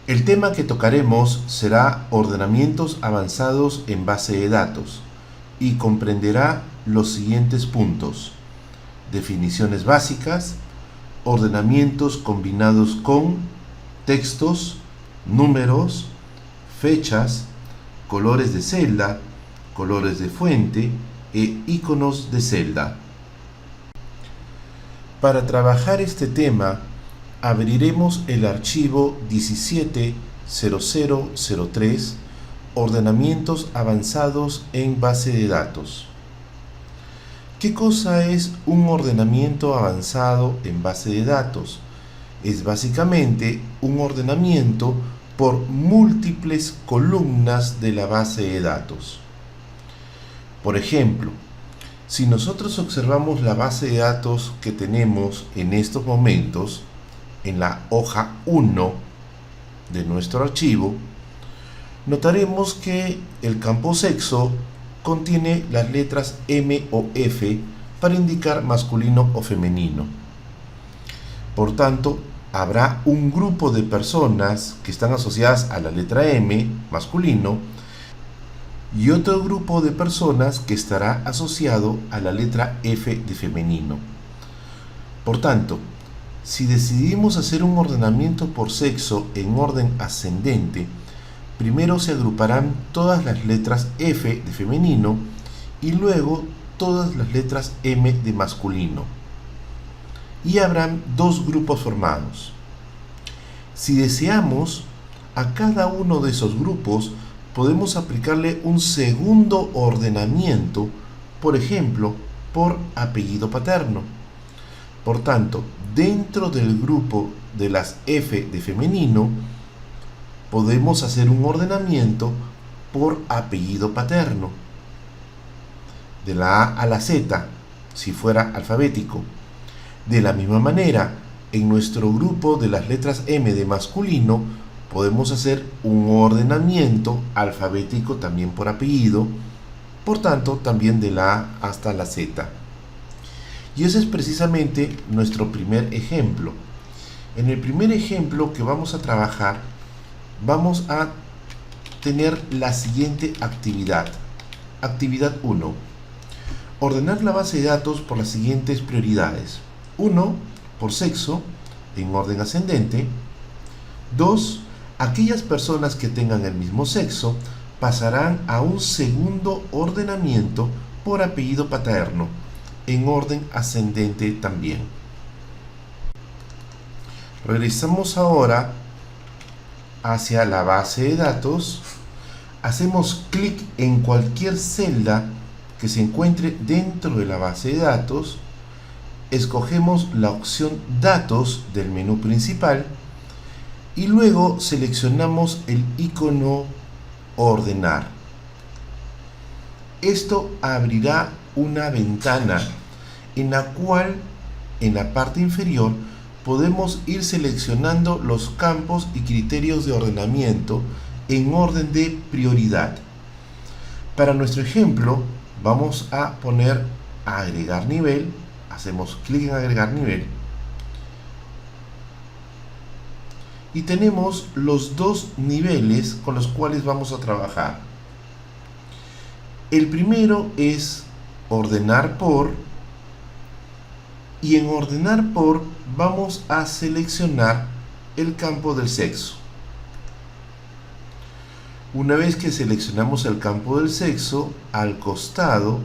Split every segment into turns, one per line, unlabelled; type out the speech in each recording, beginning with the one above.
El tema que tocaremos será ordenamientos avanzados en base de datos y comprenderá los siguientes puntos: definiciones básicas, ordenamientos combinados con textos, números, fechas, colores de celda, colores de fuente e iconos de celda. Para trabajar este tema, abriremos el archivo 170003, ordenamientos avanzados en base de datos. ¿Qué cosa es un ordenamiento avanzado en base de datos? Es básicamente un ordenamiento por múltiples columnas de la base de datos. Por ejemplo, si nosotros observamos la base de datos que tenemos en estos momentos, en la hoja 1 de nuestro archivo, notaremos que el campo sexo contiene las letras M o F para indicar masculino o femenino. Por tanto, habrá un grupo de personas que están asociadas a la letra M, masculino, y otro grupo de personas que estará asociado a la letra F de femenino. Por tanto, si decidimos hacer un ordenamiento por sexo en orden ascendente, primero se agruparán todas las letras F de femenino y luego todas las letras M de masculino. Y habrán dos grupos formados. Si deseamos, a cada uno de esos grupos podemos aplicarle un segundo ordenamiento, por ejemplo, por apellido paterno. Por tanto, dentro del grupo de las F de femenino, podemos hacer un ordenamiento por apellido paterno. De la A a la Z, si fuera alfabético. De la misma manera, en nuestro grupo de las letras M de masculino, podemos hacer un ordenamiento alfabético también por apellido, por tanto, también de la A hasta la Z. Y ese es precisamente nuestro primer ejemplo. En el primer ejemplo que vamos a trabajar, vamos a tener la siguiente actividad. Actividad 1. Ordenar la base de datos por las siguientes prioridades. 1. Por sexo, en orden ascendente. 2. Aquellas personas que tengan el mismo sexo pasarán a un segundo ordenamiento por apellido paterno, en orden ascendente también. Regresamos ahora hacia la base de datos. Hacemos clic en cualquier celda que se encuentre dentro de la base de datos. Escogemos la opción Datos del menú principal y luego seleccionamos el icono Ordenar. Esto abrirá una ventana en la cual en la parte inferior podemos ir seleccionando los campos y criterios de ordenamiento en orden de prioridad. Para nuestro ejemplo vamos a poner agregar nivel. Hacemos clic en agregar nivel y tenemos los dos niveles con los cuales vamos a trabajar. El primero es ordenar por, y en ordenar por vamos a seleccionar el campo del sexo. Una vez que seleccionamos el campo del sexo, al costado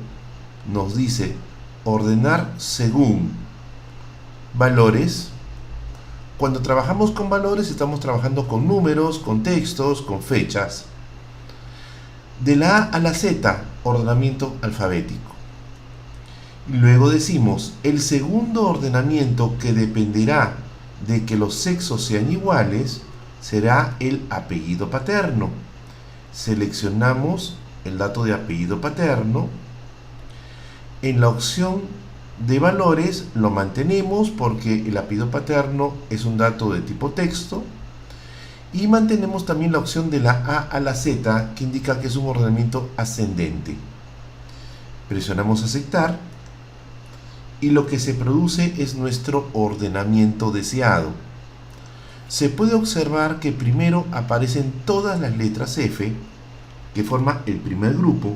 nos dice ordenar según valores. Cuando trabajamos con valores estamos trabajando con números, con textos, con fechas. De la A a la Z, ordenamiento alfabético. Y luego decimos el segundo ordenamiento, que dependerá de que los sexos sean iguales, será el apellido paterno. Seleccionamos el dato de apellido paterno. En la opción de valores lo mantenemos porque el apellido paterno es un dato de tipo texto, y mantenemos también la opción de la A a la Z, que indica que es un ordenamiento ascendente. Presionamos aceptar y lo que se produce es nuestro ordenamiento deseado. se puede observar que primero aparecen todas las letras F, que forman el primer grupo,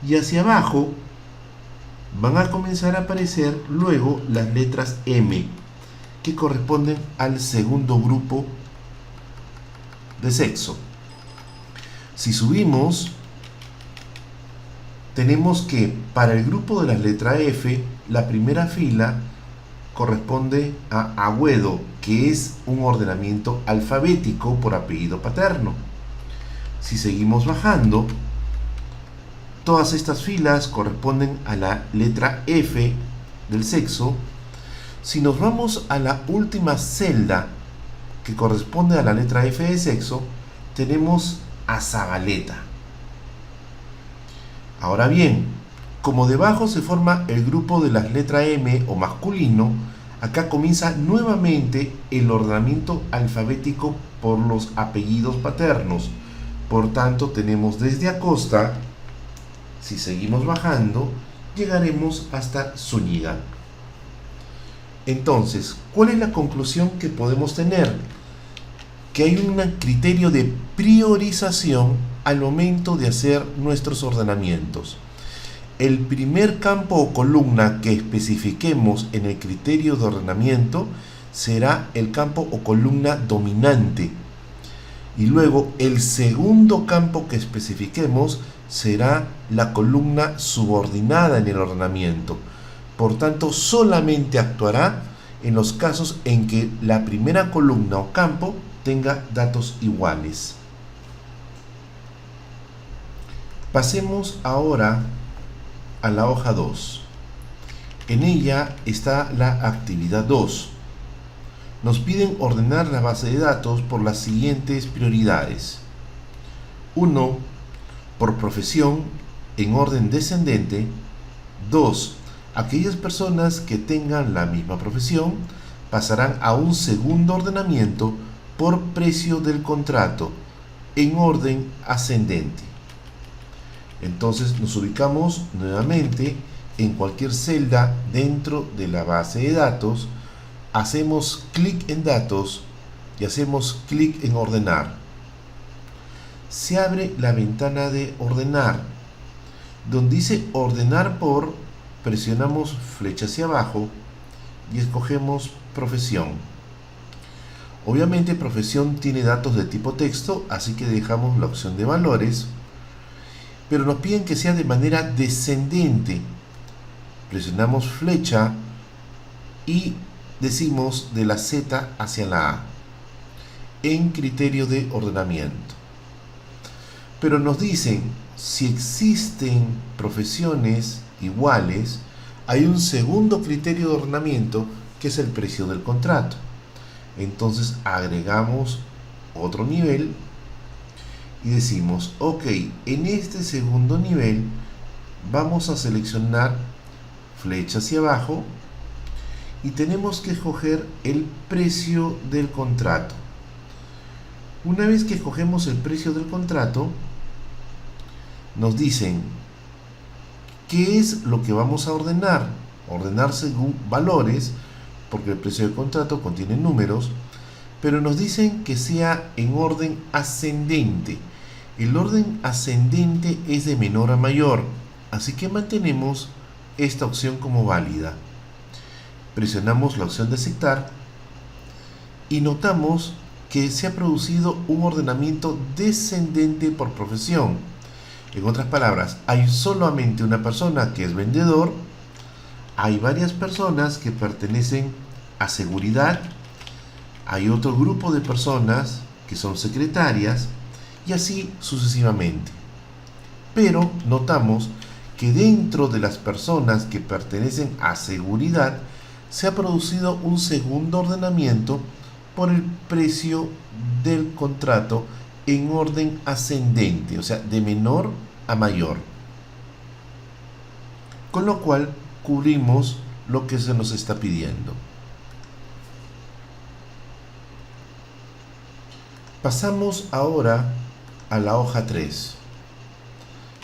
y hacia abajo van a comenzar a aparecer luego las letras M, que corresponden al segundo grupo de sexo. Si subimos, tenemos que para el grupo de la letra F, la primera fila corresponde a Agüedo, que es un ordenamiento alfabético por apellido paterno. Si seguimos bajando, todas estas filas corresponden a la letra F del sexo. Si nos vamos a la última celda que corresponde a la letra F de sexo, tenemos a Zabaleta. Ahora bien, como debajo se forma el grupo de las letras M o masculino, acá comienza nuevamente el ordenamiento alfabético por los apellidos paternos. Por tanto, tenemos desde Acosta, si seguimos bajando, llegaremos hasta Zúñiga. Entonces, ¿cuál es la conclusión que podemos tener? Que hay un criterio de priorización al momento de hacer nuestros ordenamientos. El primer campo o columna que especifiquemos en el criterio de ordenamiento será el campo o columna dominante. Y luego el segundo campo que especifiquemos será la columna subordinada en el ordenamiento. Por tanto, solamente actuará en los casos en que la primera columna o campo tenga datos iguales. Pasemos ahora a la hoja 2. En ella está la actividad 2. Nos piden ordenar la base de datos por las siguientes prioridades. 1. Por profesión en orden descendente. 2. Aquellas personas que tengan la misma profesión pasarán a un segundo ordenamiento por precio del contrato en orden ascendente. Entonces nos ubicamos nuevamente en cualquier celda dentro de la base de datos, hacemos clic en datos y hacemos clic en ordenar. Se abre la ventana de ordenar. Donde dice ordenar por, presionamos flecha hacia abajo y escogemos profesión. Obviamente profesión tiene datos de tipo texto, así que dejamos la opción de valores, pero nos piden que sea de manera descendente. Presionamos flecha y decimos de la Z hacia la A en criterio de ordenamiento. Pero nos dicen, si existen profesiones iguales, hay un segundo criterio de ordenamiento que es el precio del contrato. Entonces agregamos otro nivel y decimos, ok, en este segundo nivel vamos a seleccionar flecha hacia abajo y tenemos que escoger el precio del contrato. Una vez que escogemos el precio del contrato, nos dicen qué es lo que vamos a ordenar. Ordenar según valores, porque el precio del contrato contiene números, pero nos dicen que sea en orden ascendente. El orden ascendente es de menor a mayor, así que mantenemos esta opción como válida. Presionamos la opción de aceptar y notamos que se ha producido un ordenamiento descendente por profesión. En otras palabras, hay solamente una persona que es vendedor, hay varias personas que pertenecen a seguridad, hay otro grupo de personas que son secretarias y así sucesivamente. Pero notamos que dentro de las personas que pertenecen a seguridad se ha producido un segundo ordenamiento por el precio del contrato en orden ascendente, o sea, de menor a mayor. Con lo cual cubrimos lo que se nos está pidiendo. Pasamos ahora a la hoja 3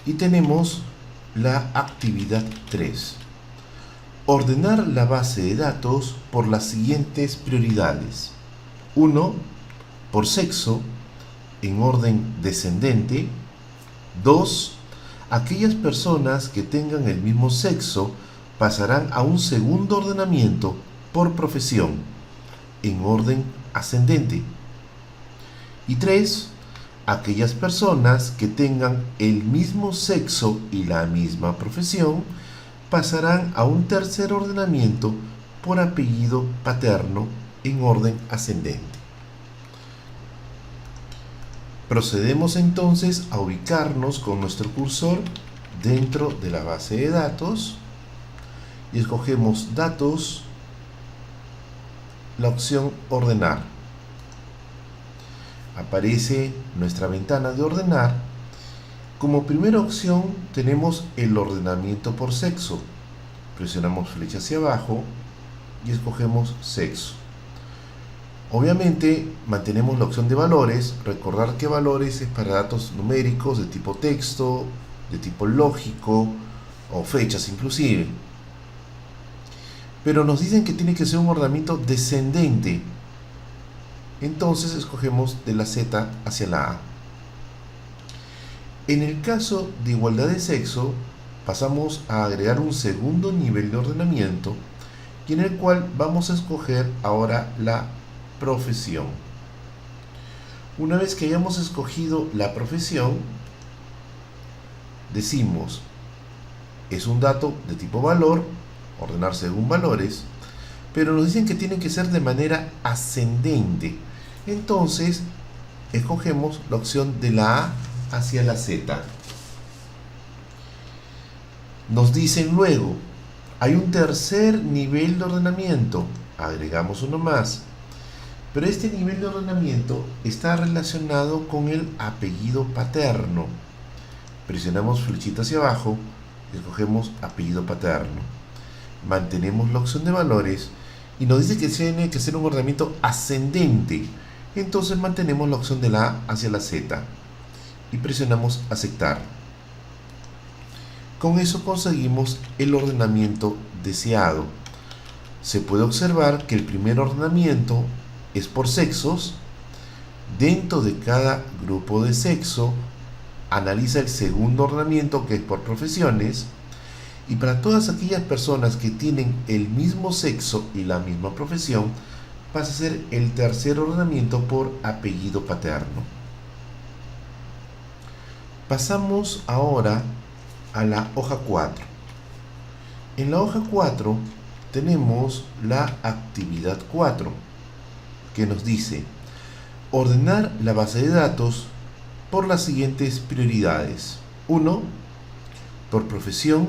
y tenemos la actividad 3. Ordenar la base de datos por las siguientes prioridades. 1. Por sexo, en orden descendente. 2. Aquellas personas que tengan el mismo sexo pasarán a un segundo ordenamiento por profesión, en orden ascendente. Y 3. Aquellas personas que tengan el mismo sexo y la misma profesión pasarán a un tercer ordenamiento por apellido paterno en orden ascendente. Procedemos entonces a ubicarnos con nuestro cursor dentro de la base de datos y escogemos datos, la opción ordenar. Aparece nuestra ventana de ordenar. Como primera opción tenemos el ordenamiento por sexo. Presionamos flecha hacia abajo y escogemos sexo. Obviamente mantenemos la opción de valores. Recordar que valores es para datos numéricos de tipo texto, de tipo lógico o fechas inclusive. Pero nos dicen que tiene que ser un ordenamiento descendente. Entonces escogemos de la Z hacia la A. En el caso de igualdad de sexo, pasamos a agregar un segundo nivel de ordenamiento y en el cual vamos a escoger ahora la profesión. Una vez que hayamos escogido la profesión, decimos, es un dato de tipo valor, ordenar según valores, pero nos dicen que tiene que ser de manera ascendente. Entonces, escogemos la opción de la A hacia la Z. Nos dicen luego, hay un tercer nivel de ordenamiento, agregamos uno más, pero este nivel de ordenamiento está relacionado con el apellido paterno. Presionamos flechita hacia abajo y escogemos apellido paterno. Mantenemos la opción de valores y nos dice que tiene que ser un ordenamiento ascendente. Entonces mantenemos la opción de la A hacia la Z y presionamos aceptar. Con eso conseguimos el ordenamiento deseado. Se puede observar que el primer ordenamiento es por sexos. Dentro de cada grupo de sexo analiza el segundo ordenamiento, que es por profesiones, y para todas aquellas personas que tienen el mismo sexo y la misma profesión pasa a ser el tercer ordenamiento por apellido paterno. Pasamos ahora a la hoja 4. En la hoja 4 tenemos la actividad 4, que nos dice ordenar la base de datos por las siguientes prioridades. 1. Por profesión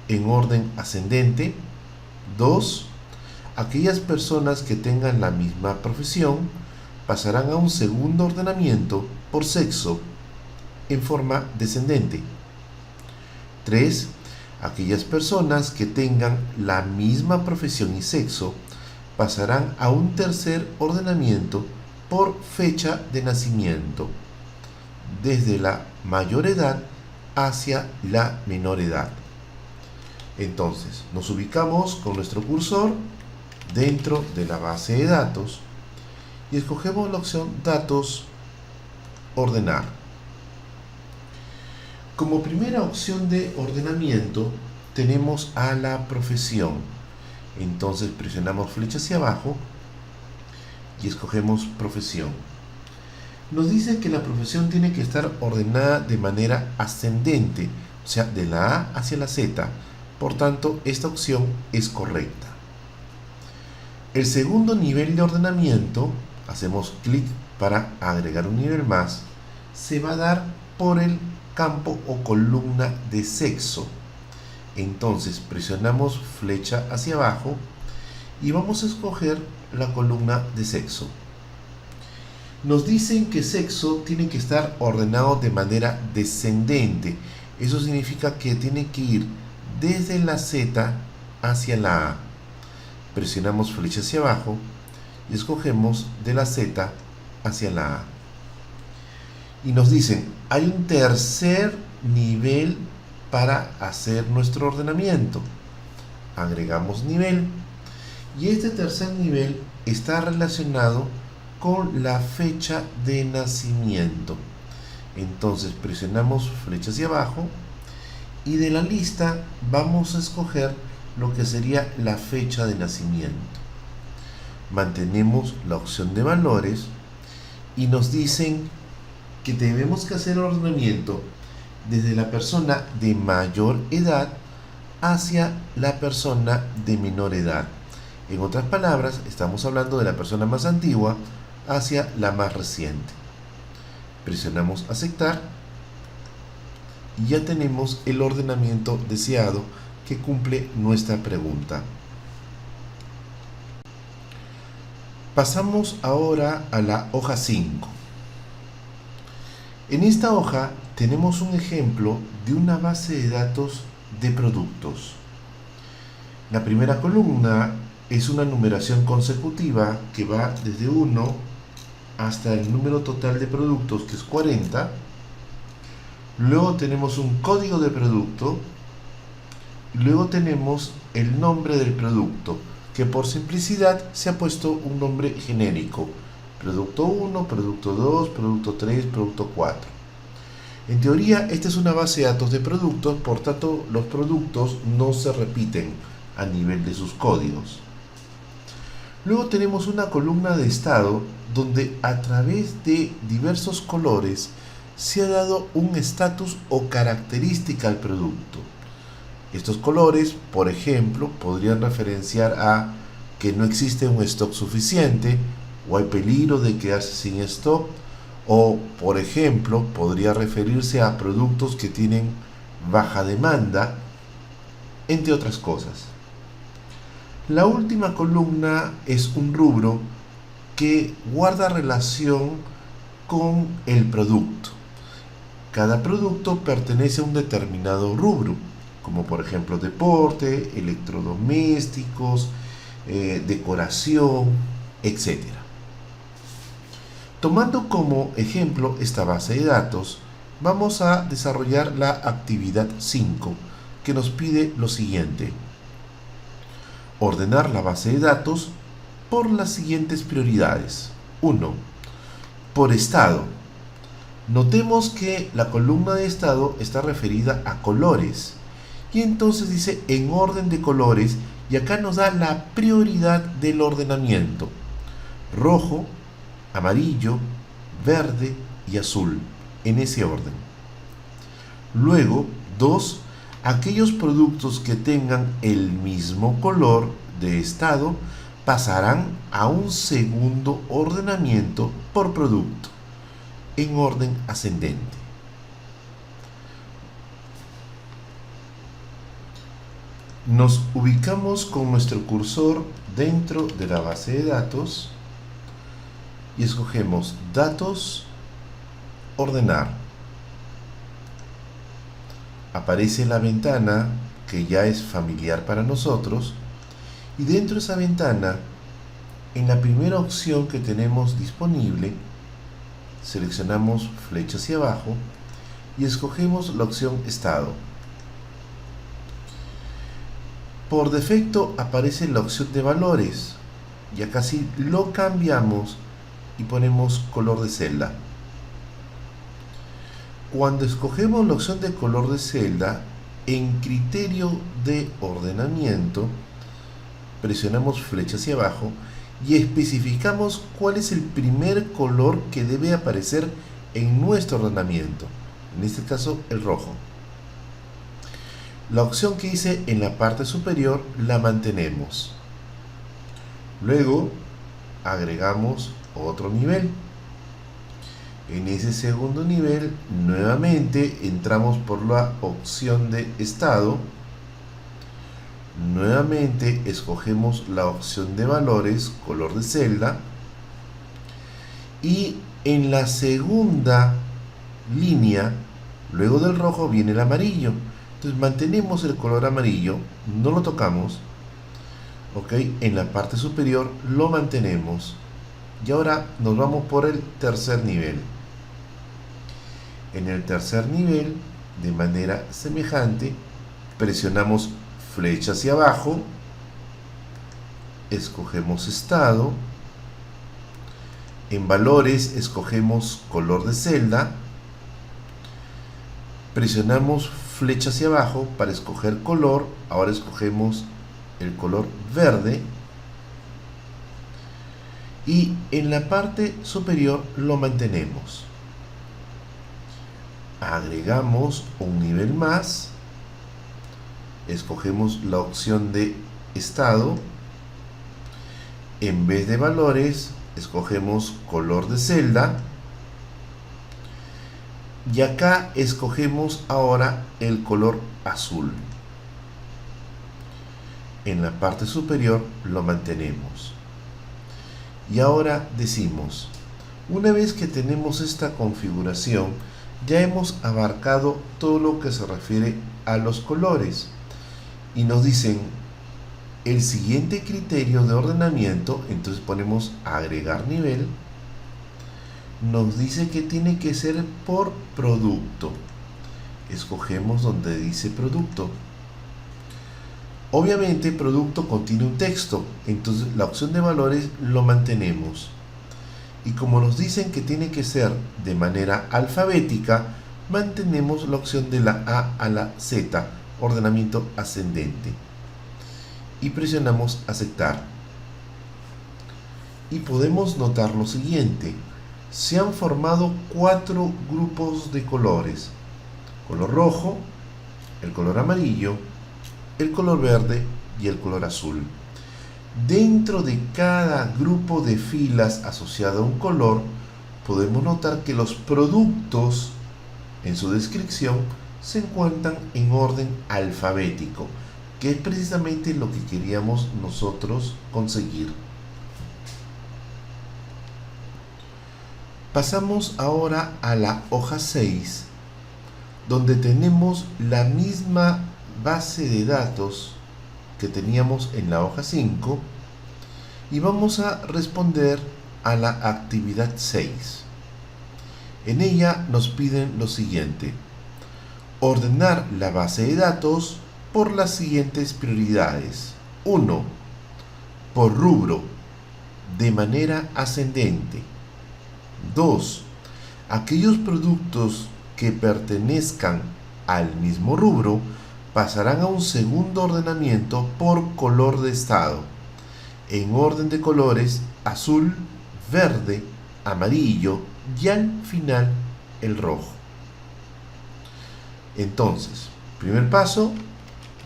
en orden ascendente. 2. Aquellas personas que tengan la misma profesión pasarán a un segundo ordenamiento por sexo en forma descendente. 3. Aquellas personas que tengan la misma profesión y sexo pasarán a un tercer ordenamiento por fecha de nacimiento, desde la mayor edad hacia la menor edad. Entonces, nos ubicamos con nuestro cursor dentro de la base de datos y escogemos la opción Datos, Ordenar. Como primera opción de ordenamiento tenemos a la profesión. Entonces presionamos flecha hacia abajo y escogemos profesión. Nos dice que la profesión tiene que estar ordenada de manera ascendente, o sea, de la A hacia la Z. Por tanto, esta opción es correcta. El segundo nivel de ordenamiento, hacemos clic para agregar un nivel más, se va a dar por el campo o columna de sexo. Entonces presionamos flecha hacia abajo y vamos a escoger la columna de sexo. Nos dicen que sexo tiene que estar ordenado de manera descendente. Eso significa que tiene que ir desde la Z hacia la A. Presionamos flecha hacia abajo y escogemos de la Z hacia la A. Y nos dicen, hay un tercer nivel para hacer nuestro ordenamiento. Agregamos nivel Y este tercer nivel está relacionado con la fecha de nacimiento. Entonces presionamos flecha hacia abajo y de la lista vamos a escoger lo que sería la fecha de nacimiento. Mantenemos la opción de valores y nos dicen que debemos que hacer el ordenamiento desde la persona de mayor edad hacia la persona de menor edad. En otras palabras, estamos hablando de la persona más antigua hacia la más reciente. Presionamos aceptar y ya tenemos el ordenamiento deseado que cumple nuestra pregunta. Pasamos ahora a la hoja 5. En esta hoja tenemos un ejemplo de una base de datos de productos. La primera columna es una numeración consecutiva que va desde 1 hasta el número total de productos, que es 40. Luego tenemos un código de producto. Luego tenemos el nombre del producto, que por simplicidad se ha puesto un nombre genérico. Producto 1, producto 2, producto 3, producto 4. En teoría, esta es una base de datos de productos, por tanto, los productos no se repiten a nivel de sus códigos. Luego tenemos una columna de estado donde a través de diversos colores se ha dado un estatus o característica al producto. Estos colores, por ejemplo, podrían referenciar a que no existe un stock suficiente o hay peligro de quedarse sin stock, o, por ejemplo, podría referirse a productos que tienen baja demanda, entre otras cosas. La última columna es un rubro que guarda relación con el producto. Cada producto pertenece a un determinado rubro, como por ejemplo deporte, electrodomésticos, decoración, etc. Tomando como ejemplo esta base de datos, vamos a desarrollar la actividad 5, que nos pide lo siguiente: ordenar la base de datos por las siguientes prioridades. 1. Por estado. Notemos que la columna de estado está referida a colores y entonces dice en orden de colores, y acá nos da la prioridad del ordenamiento: rojo, amarillo, verde y azul, en ese orden. Luego, 2. Aquellos productos que tengan el mismo color de estado pasarán a un segundo ordenamiento por producto, en orden ascendente. Nos ubicamos con nuestro cursor dentro de la base de datos y escogemos Datos, Ordenar. Aparece la ventana que ya es familiar para nosotros, y dentro de esa ventana, en la primera opción que tenemos disponible, seleccionamos flecha hacia abajo y escogemos la opción Estado. Por defecto aparece la opción de valores, y acá sí lo cambiamos y ponemos color de celda. Cuando escogemos la opción de color de celda, en criterio de ordenamiento, presionamos flecha hacia abajo y especificamos cuál es el primer color que debe aparecer en nuestro ordenamiento, en este caso el rojo. La opción que hice en la parte superior la mantenemos. Luego agregamos otro nivel. En ese segundo nivel nuevamente entramos por la opción de estado. Nuevamente escogemos la opción de valores, color de celda, y en la segunda línea, luego del rojo, viene el amarillo. Entonces mantenemos el color amarillo, no lo tocamos, ¿ok? En la parte superior lo mantenemos. Y ahora nos vamos por el tercer nivel. En el tercer nivel, de manera semejante, presionamos flecha hacia abajo escogemos estado. En valores escogemos color de celda. Presionamos flecha hacia abajo para escoger color. Ahora escogemos el color verde. Y en la parte superior lo mantenemos. Agregamos un nivel más. Escogemos la opción de estado. En vez de valores, escogemos color de celda. Y acá escogemos ahora el color azul. En la parte superior lo mantenemos. Y ahora decimos, una vez que tenemos esta configuración, ya hemos abarcado todo lo que se refiere a los colores. Y nos dicen, el siguiente criterio de ordenamiento, entonces ponemos agregar nivel, nos dice que tiene que ser por producto. Escogemos donde dice producto. Obviamente producto contiene un texto, entonces la opción de valores lo mantenemos. Y como nos dicen que tiene que ser de manera alfabética, mantenemos la opción de la A a la Z, ordenamiento ascendente. Y presionamos aceptar. Y podemos notar lo siguiente. Se han formado 4 grupos de colores. Color rojo, el color amarillo, el color verde y el color azul. Dentro de cada grupo de filas asociado a un color, podemos notar que los productos en su descripción se encuentran en orden alfabético, que es precisamente lo que queríamos nosotros conseguir. Pasamos ahora a la hoja 6, donde tenemos la misma base de datos que teníamos en la hoja 5 y vamos a responder a la actividad 6. En ella nos piden lo siguiente: ordenar la base de datos por las siguientes prioridades. 1. Por rubro, de manera ascendente. 2. Aquellos productos que pertenezcan al mismo rubro pasarán a un segundo ordenamiento por color de estado, en orden de colores azul, verde, amarillo y al final el rojo. Entonces, primer paso,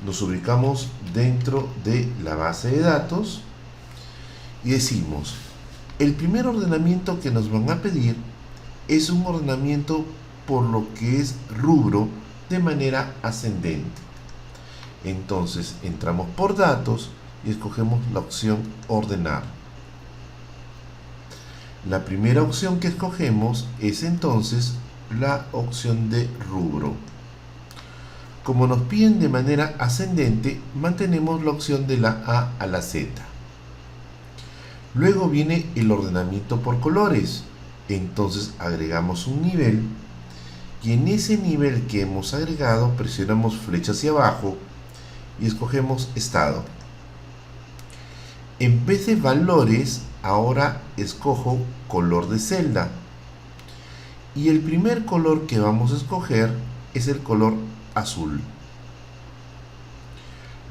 nos ubicamos dentro de la base de datos y decimos, el primer ordenamiento que nos van a pedir es un ordenamiento por lo que es rubro de manera ascendente. Entonces entramos por datos y escogemos la opción ordenar. La primera opción que escogemos es entonces la opción de rubro. Como nos piden de manera ascendente, mantenemos la opción de la A a la Z. Luego viene el ordenamiento por colores. Entonces agregamos un nivel y en ese nivel que hemos agregado presionamos flecha hacia abajo y escogemos estado. En vez de valores, ahora escojo color de celda. Y el primer color que vamos a escoger es el color azul.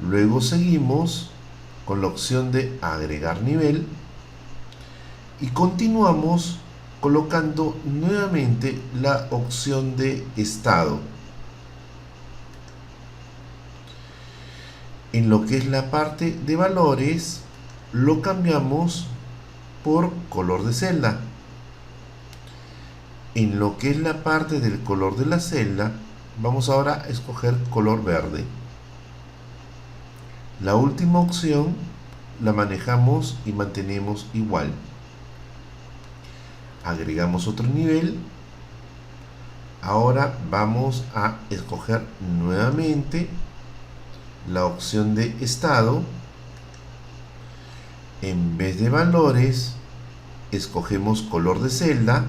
Luego seguimos con la opción de agregar nivel y continuamos colocando nuevamente la opción de estado. En lo que es la parte de valores, lo cambiamos por color de celda. En lo que es la parte del color de la celda, vamos ahora a escoger color verde. La última opción la manejamos y mantenemos igual. Agregamos otro nivel. Ahora vamos a escoger nuevamente la opción de estado. En vez de valores, escogemos color de celda.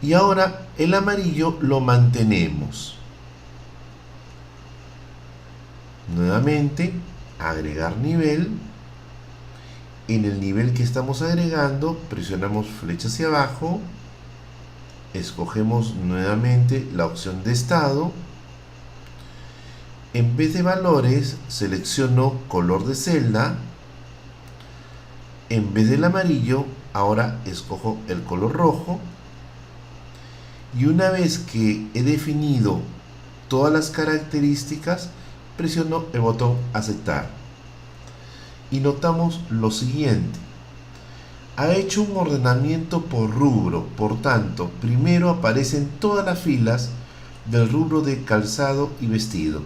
Y ahora el amarillo lo mantenemos. Nuevamente, agregar nivel. En el nivel que estamos agregando, presionamos flecha hacia abajo, escogemos nuevamente la opción de estado. En vez de valores, selecciono color de celda. En vez del amarillo, ahora escojo el color rojo. Y una vez que he definido todas las características, presiono el botón aceptar. Y notamos lo siguiente. Ha hecho un ordenamiento por rubro, por tanto, primero aparecen todas las filas del rubro de calzado y vestido.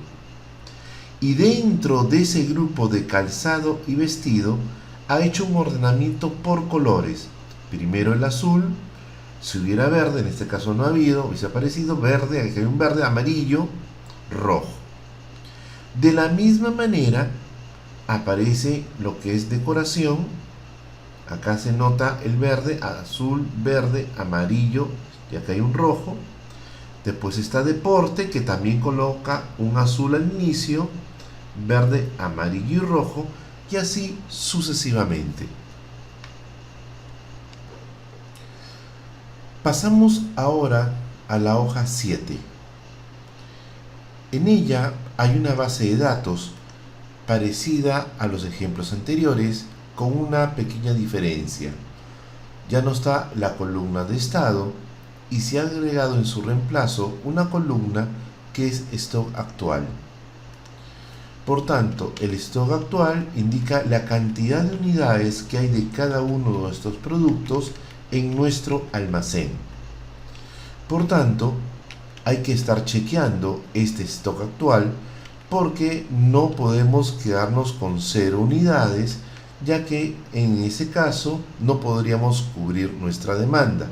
Y dentro de ese grupo de calzado y vestido, ha hecho un ordenamiento por colores. Primero el azul, si hubiera verde, en este caso no ha habido, hubiese aparecido verde, aquí hay un verde, amarillo, rojo. De la misma manera, aparece lo que es decoración. Acá se nota el verde, azul, verde, amarillo, y acá hay un rojo. Después está deporte, que también coloca un azul al inicio, verde, amarillo y rojo, y así sucesivamente. Pasamos ahora a la hoja 7. En ella hay una base de datos parecida a los ejemplos anteriores, con una pequeña diferencia. Ya no está la columna de estado y se ha agregado en su reemplazo una columna que es stock actual. Por tanto, el stock actual indica la cantidad de unidades que hay de cada uno de estos productos en nuestro almacén. Por tanto, hay que estar chequeando este stock actual porque no podemos quedarnos con 0 unidades, ya que en ese caso no podríamos cubrir nuestra demanda.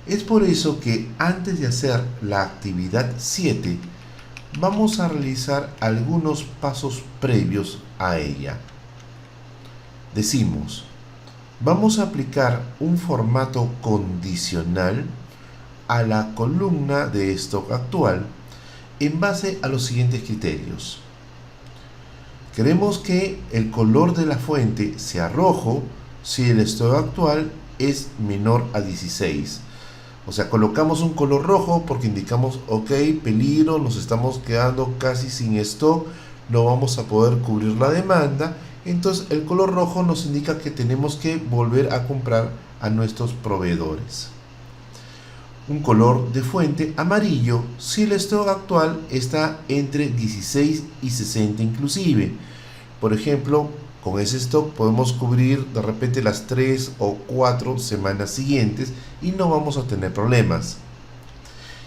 Es por eso que antes de hacer la actividad 7, vamos a realizar algunos pasos previos a ella. Decimos, vamos a aplicar un formato condicional a la columna de stock actual en base a los siguientes criterios. Queremos que el color de la fuente sea rojo si el stock actual es menor a 16. O sea, colocamos un color rojo porque indicamos, ok, peligro, nos estamos quedando casi sin stock, no vamos a poder cubrir la demanda. Entonces el color rojo nos indica que tenemos que volver a comprar a nuestros proveedores. Un color de fuente amarillo si el stock actual está entre 16 y 60 inclusive. Por ejemplo, con ese stock podemos cubrir de repente las 3 o 4 semanas siguientes y no vamos a tener problemas.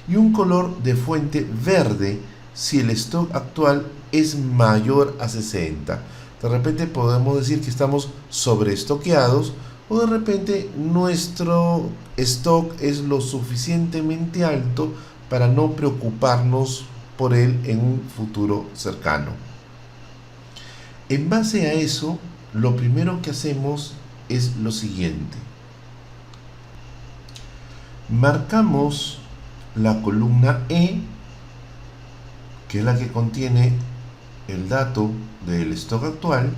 Y un color de fuente verde si el stock actual es mayor a 60. De repente podemos decir que estamos sobreestoqueados o de repente nuestro stock es lo suficientemente alto para no preocuparnos por él en un futuro cercano. En base a eso, lo primero que hacemos es lo siguiente. Marcamos la columna E, que es la que contiene el dato del stock actual,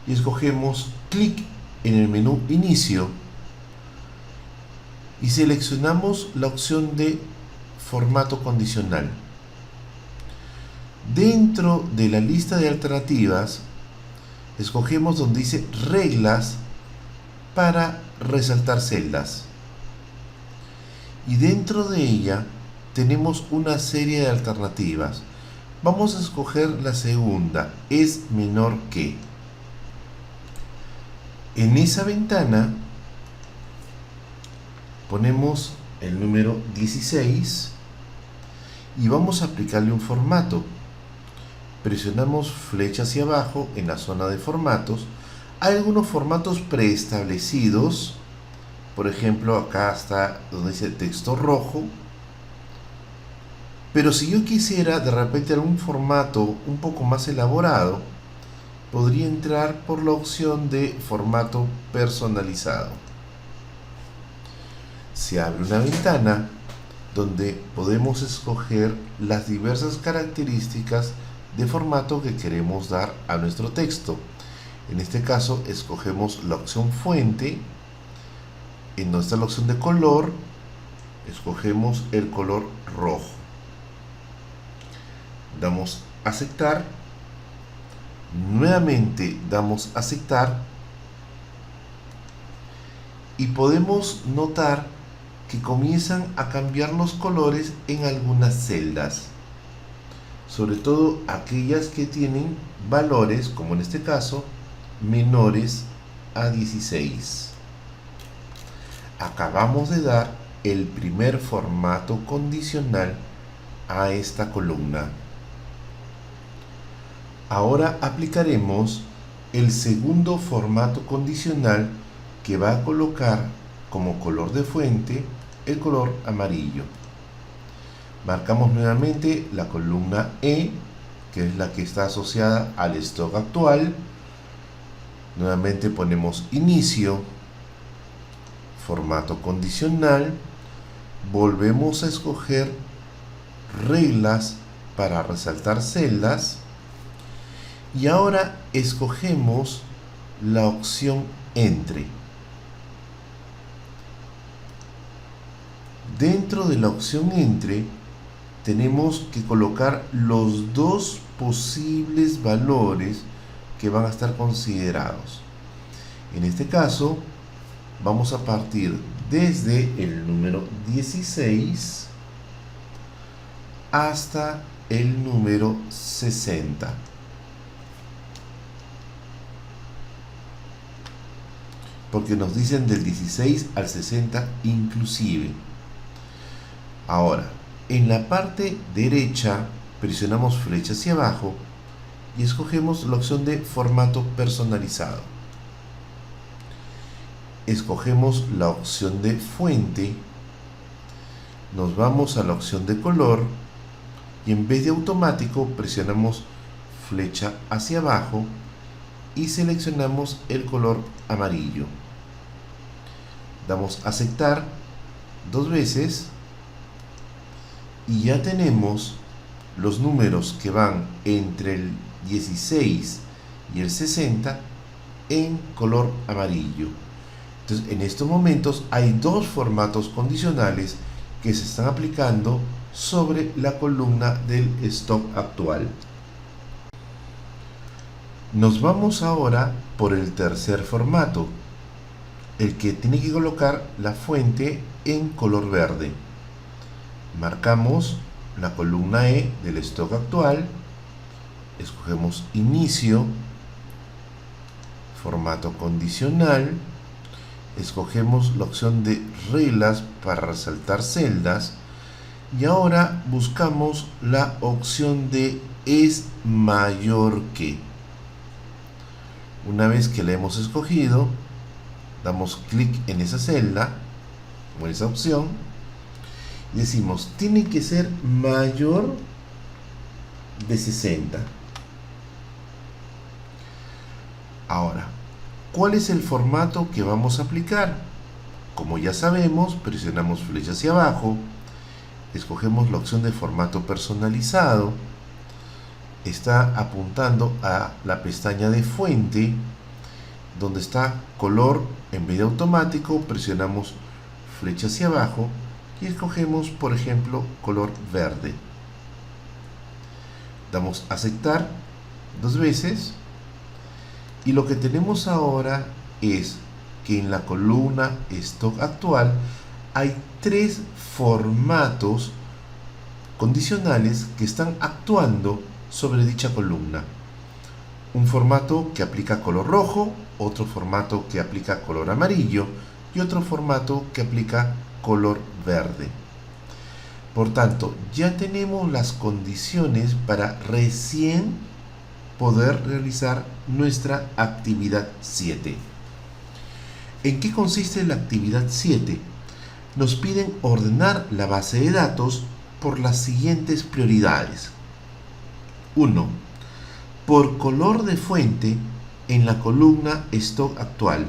y escogemos clic en el menú Inicio y seleccionamos la opción de formato condicional. Dentro de la lista de alternativas, escogemos donde dice reglas para resaltar celdas. Y dentro de ella tenemos una serie de alternativas. Vamos a escoger la segunda, es menor que. En esa ventana ponemos el número 16 y vamos a aplicarle un formato. Presionamos flecha hacia abajo en la zona de formatos. Hay algunos formatos preestablecidos. Por ejemplo, acá está donde dice texto rojo. Pero si yo quisiera de repente algún formato un poco más elaborado, podría entrar por la opción de formato personalizado. Se abre una ventana donde podemos escoger las diversas características de formato que queremos dar a nuestro texto. En este caso escogemos la opción fuente. En donde está la opción de color, escogemos el color rojo. Damos aceptar. Nuevamente damos aceptar. Y podemos notar que comienzan a cambiar los colores en algunas celdas. Sobre todo aquellas que tienen valores, como en este caso, menores a 16. Acabamos de dar el primer formato condicional a esta columna. Ahora aplicaremos el segundo formato condicional, que va a colocar como color de fuente el color amarillo. Marcamos nuevamente la columna E, que es la que está asociada al stock actual. Nuevamente ponemos inicio, formato condicional, volvemos a escoger reglas para resaltar celdas y ahora escogemos la opción entre. Dentro de la opción entre tenemos que colocar los dos posibles valores que van a estar considerados. En este caso vamos a partir desde el número 16 hasta el número 60. Porque nos dicen del 16 al 60 inclusive. Ahora, en la parte derecha presionamos flecha hacia abajo y escogemos la opción de formato personalizado. Escogemos la opción de fuente, nos vamos a la opción de color y en vez de automático presionamos flecha hacia abajo y seleccionamos el color amarillo. Damos a aceptar 2 veces y ya tenemos los números que van entre el 16 y el 60 en color amarillo. Entonces, en estos momentos hay 2 formatos condicionales que se están aplicando sobre la columna del stock actual. Nos vamos ahora por el tercer formato, el que tiene que colocar la fuente en color verde. Marcamos la columna E del stock actual, escogemos inicio, formato condicional, escogemos la opción de reglas para resaltar celdas y ahora buscamos la opción de es mayor que. Una vez que la hemos escogido, damos clic en esa celda o en esa opción y decimos tiene que ser mayor de 60. Ahora, ¿cuál es el formato que vamos a aplicar? Como ya sabemos, presionamos flecha hacia abajo, escogemos la opción de formato personalizado, está apuntando a la pestaña de fuente, donde está color. En vez de automático, presionamos flecha hacia abajo y escogemos, por ejemplo, color verde. Damos a aceptar 2 veces. Y lo que tenemos ahora es que en la columna stock actual hay 3 formatos condicionales que están actuando sobre dicha columna. Un formato que aplica color rojo, otro formato que aplica color amarillo y otro formato que aplica color verde. Por tanto, ya tenemos las condiciones para recién poder realizar nuestra actividad 7. ¿En qué consiste la actividad 7? Nos piden ordenar la base de datos por las siguientes prioridades. 1. Por color de fuente en la columna stock actual.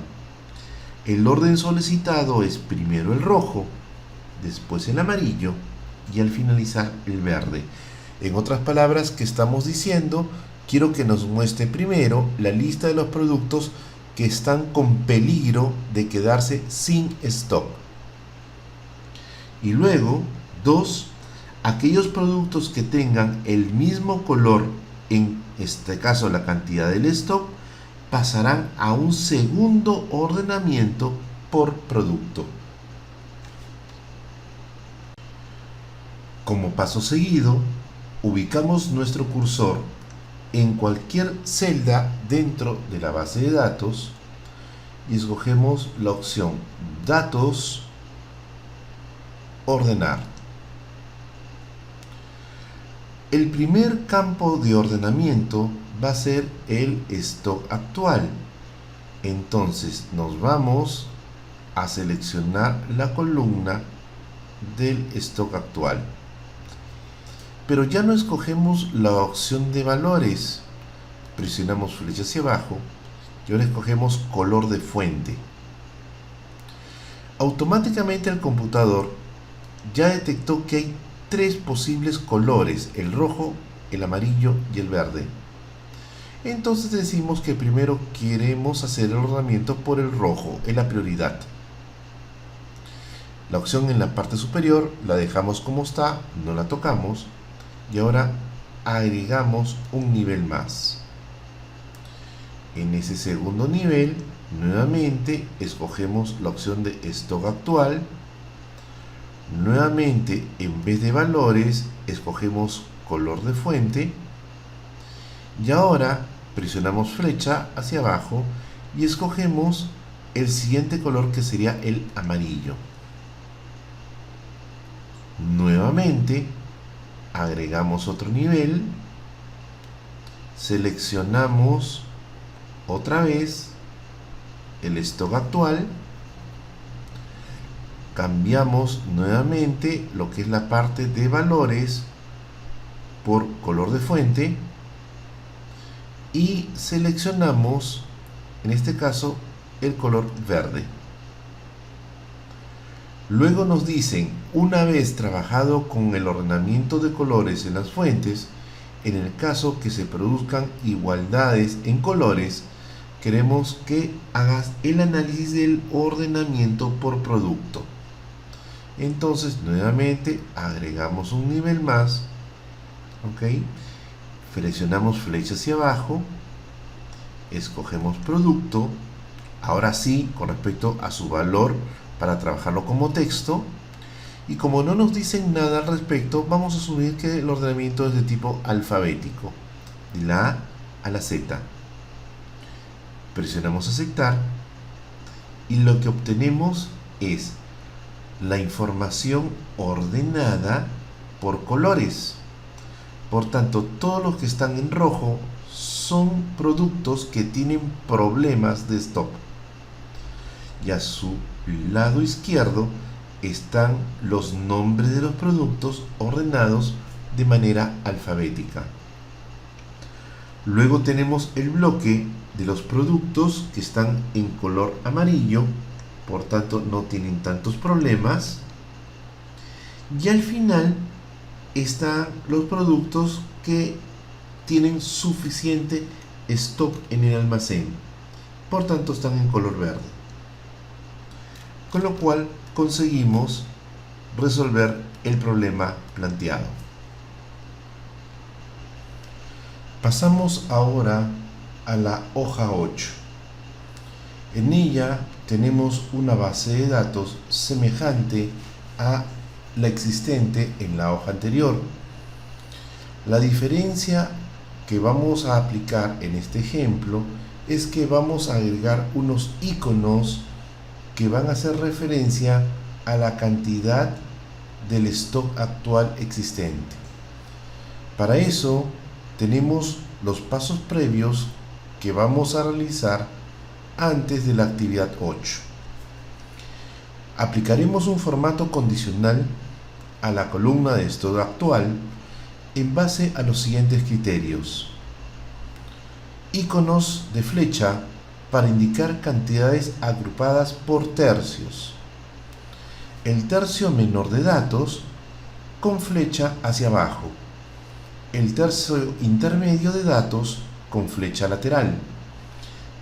El orden solicitado es primero el rojo, después el amarillo y al finalizar el verde. En otras palabras, ¿qué estamos diciendo? quiero que nos muestre primero la lista de los productos que están con peligro de quedarse sin stock. Y luego, 2, aquellos productos que tengan el mismo color, en este caso la cantidad del stock, pasarán a un segundo ordenamiento por producto. Como paso seguido, ubicamos nuestro cursor en cualquier celda dentro de la base de datos y escogemos la opción Datos, Ordenar. El primer campo de ordenamiento va a ser el stock actual. Entonces nos vamos a seleccionar la columna del stock actual. Pero ya no escogemos la opción de valores. Presionamos flecha hacia abajo y ahora escogemos color de fuente. Automáticamente el computador ya detectó que hay 3 posibles colores: el rojo, el amarillo y el verde. Entonces decimos que primero queremos hacer el ordenamiento por el rojo, es la prioridad. La opción en la parte superior la dejamos como está, no la tocamos, y ahora agregamos un nivel más. En ese segundo nivel, nuevamente escogemos la opción de stock actual. Nuevamente, en vez de valores, escogemos color de fuente. Y ahora presionamos flecha hacia abajo y escogemos el siguiente color, que sería el amarillo. Nuevamente agregamos otro nivel, seleccionamos otra vez el stock actual, cambiamos nuevamente lo que es la parte de valores por color de fuente y seleccionamos, en este caso, el color verde. Luego nos dicen, una vez trabajado con el ordenamiento de colores en las fuentes, en el caso que se produzcan igualdades en colores, queremos que hagas el análisis del ordenamiento por producto. Entonces, nuevamente agregamos un nivel más, ¿ok? Presionamos flecha hacia abajo, escogemos producto, ahora sí, con respecto a su valor, para trabajarlo como texto, y como no nos dicen nada al respecto, vamos a asumir que el ordenamiento es de tipo alfabético, de la A a la Z. Presionamos aceptar y lo que obtenemos es la información ordenada por colores. Por tanto, todos los que están en rojo son productos que tienen problemas de stock. Y a su lado izquierdo están los nombres de los productos ordenados de manera alfabética. Luego tenemos el bloque de los productos que están en color amarillo, por tanto no tienen tantos problemas. Y al final están los productos que tienen suficiente stock en el almacén, por tanto están en color verde. Con lo cual conseguimos resolver el problema planteado. Pasamos ahora a la hoja 8. En ella tenemos una base de datos semejante a la existente en la hoja anterior. La diferencia que vamos a aplicar en este ejemplo es que vamos a agregar unos iconos que van a hacer referencia a la cantidad del stock actual existente. Para eso tenemos los pasos previos que vamos a realizar antes de la actividad 8. Aplicaremos un formato condicional a la columna de stock actual en base a los siguientes criterios: iconos de flecha para indicar cantidades agrupadas por tercios, el tercio menor de datos con flecha hacia abajo, el tercio intermedio de datos con flecha lateral,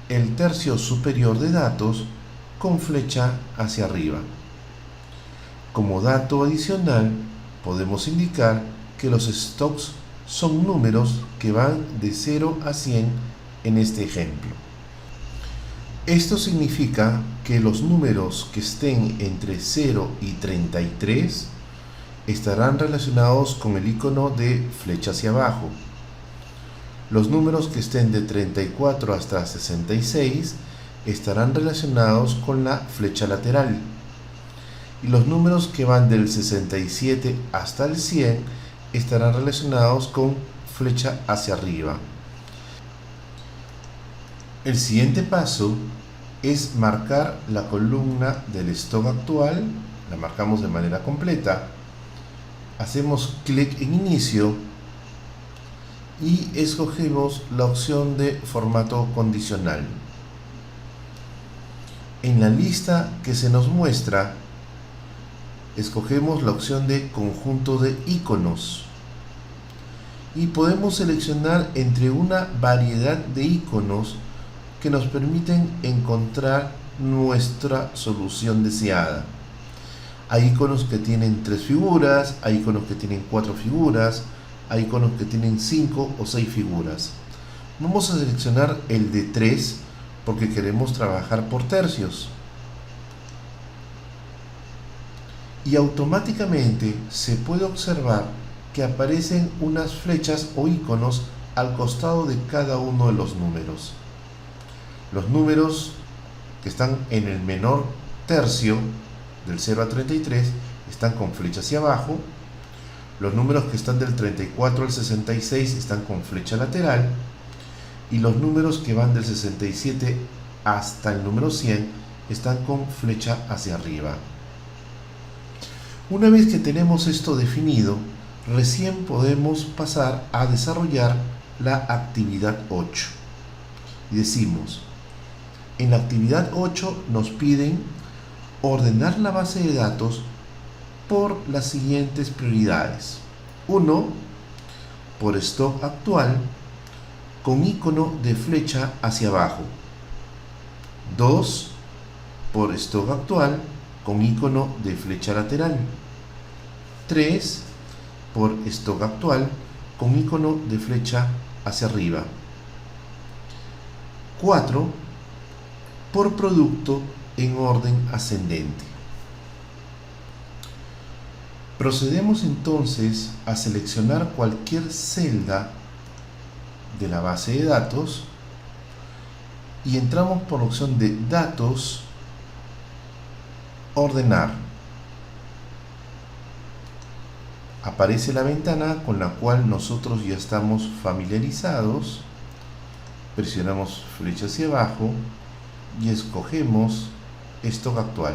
el tercio superior de datos con flecha hacia arriba. Como dato adicional, podemos indicar que los stocks son números que van de 0 a 100 en este ejemplo. Esto significa que los números que estén entre 0 y 33 estarán relacionados con el icono de flecha hacia abajo. Los números que estén de 34 hasta 66 estarán relacionados con la flecha lateral. Y los números que van del 67 hasta el 100 estarán relacionados con flecha hacia arriba. El siguiente paso es marcar la columna del stock actual, la marcamos de manera completa, hacemos clic en inicio y escogemos la opción de formato condicional. En la lista que se nos muestra, escogemos la opción de conjunto de iconos y podemos seleccionar entre una variedad de iconos que nos permiten encontrar nuestra solución deseada. Hay iconos que tienen 3 figuras, hay iconos que tienen 4 figuras, hay iconos que tienen 5 o 6 figuras. Vamos a seleccionar el de 3 porque queremos trabajar por tercios. Y automáticamente se puede observar que aparecen unas flechas o iconos al costado de cada uno de los números. Los números que están en el menor tercio, del 0 a 33, están con flecha hacia abajo. Los números que están del 34 al 66 están con flecha lateral. Y los números que van del 67 hasta el número 100 están con flecha hacia arriba. Una vez que tenemos esto definido, recién podemos pasar a desarrollar la actividad 8. Y decimos, en la actividad 8 nos piden ordenar la base de datos por las siguientes prioridades. 1. Por stock actual con icono de flecha hacia abajo. 2. Por stock actual con icono de flecha lateral. 3. Por stock actual con icono de flecha hacia arriba. 4. Por producto en orden ascendente. Procedemos entonces a seleccionar cualquier celda de la base de datos y entramos por la opción de datos, ordenar. Aparece la ventana con la cual nosotros ya estamos familiarizados. Presionamos flecha hacia abajo y escogemos stock actual.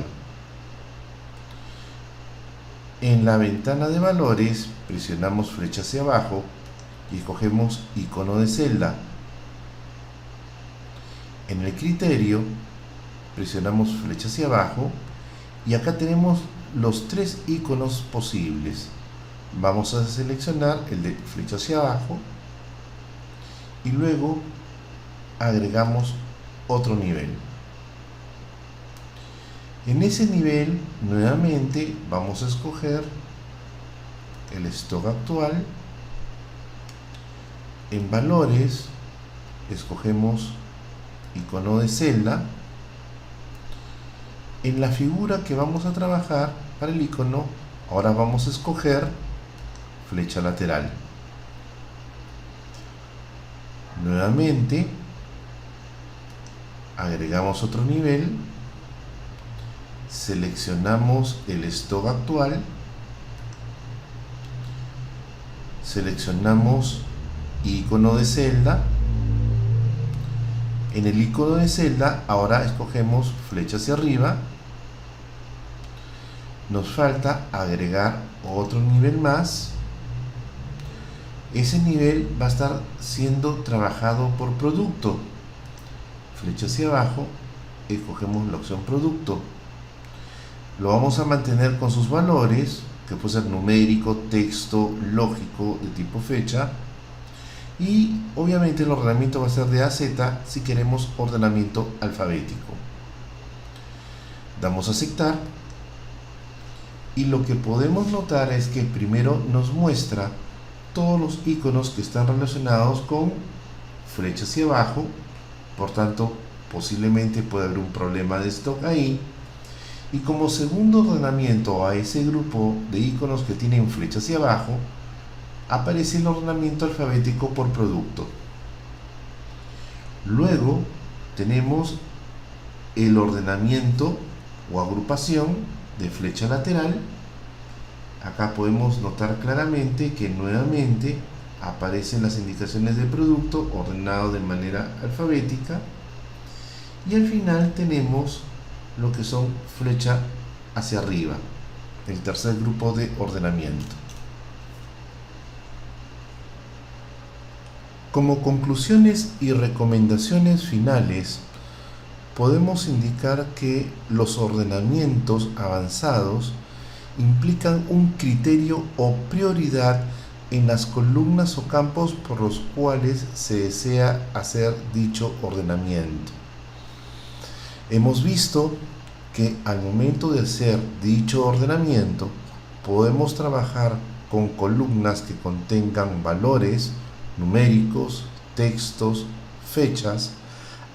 En la ventana de valores presionamos flecha hacia abajo y escogemos icono de celda. En el criterio presionamos flecha hacia abajo y acá tenemos los 3 iconos posibles. Vamos a seleccionar el de flecha hacia abajo y luego agregamos otro nivel. En ese nivel nuevamente vamos a escoger el stock actual. En valores escogemos icono de celda. En la figura que vamos a trabajar para el icono, ahora vamos a escoger flecha lateral. Nuevamente agregamos otro nivel, seleccionamos el stock actual, seleccionamos icono de celda. En el icono de celda ahora escogemos flecha hacia arriba. Nos falta agregar otro nivel más. Ese nivel va a estar siendo trabajado por producto. Flecha hacia abajo, escogemos la opción producto. Lo vamos a mantener con sus valores, que puede ser numérico, texto, lógico, de tipo fecha, y obviamente el ordenamiento va a ser de A a Z si queremos ordenamiento alfabético. Damos a aceptar y lo que podemos notar es que primero nos muestra todos los iconos que están relacionados con flecha hacia abajo, por tanto posiblemente puede haber un problema de stock ahí, y como segundo ordenamiento a ese grupo de iconos que tienen flecha hacia abajo aparece el ordenamiento alfabético por producto. Luego tenemos el ordenamiento o agrupación de flecha lateral. Acá podemos notar claramente que nuevamente aparecen las indicaciones del producto ordenado de manera alfabética, y al final tenemos lo que son flecha hacia arriba, el tercer grupo de ordenamiento. Como conclusiones y recomendaciones finales, podemos indicar que los ordenamientos avanzados implican un criterio o prioridad en las columnas o campos por los cuales se desea hacer dicho ordenamiento. Hemos visto que al momento de hacer dicho ordenamiento podemos trabajar con columnas que contengan valores numéricos, textos, fechas,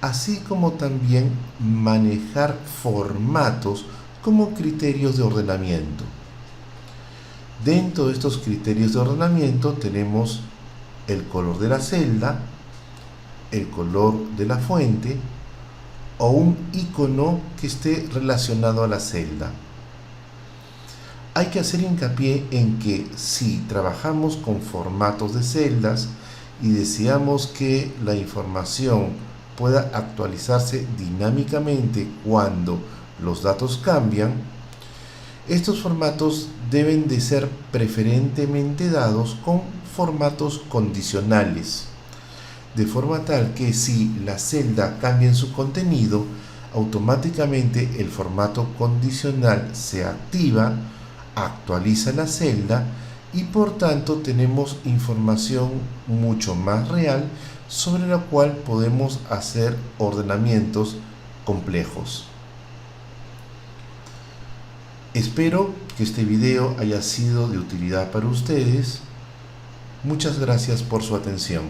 así como también manejar formatos como criterios de ordenamiento. Dentro de estos criterios de ordenamiento tenemos el color de la celda, el color de la fuente o un icono que esté relacionado a la celda. Hay que hacer hincapié en que si trabajamos con formatos de celdas y deseamos que la información pueda actualizarse dinámicamente cuando los datos cambian, estos formatos deben de ser preferentemente dados con formatos condicionales, de forma tal que si la celda cambia en su contenido, automáticamente el formato condicional se activa, actualiza la celda y por tanto tenemos información mucho más real sobre la cual podemos hacer ordenamientos complejos. Espero que este video haya sido de utilidad para ustedes. Muchas gracias por su atención.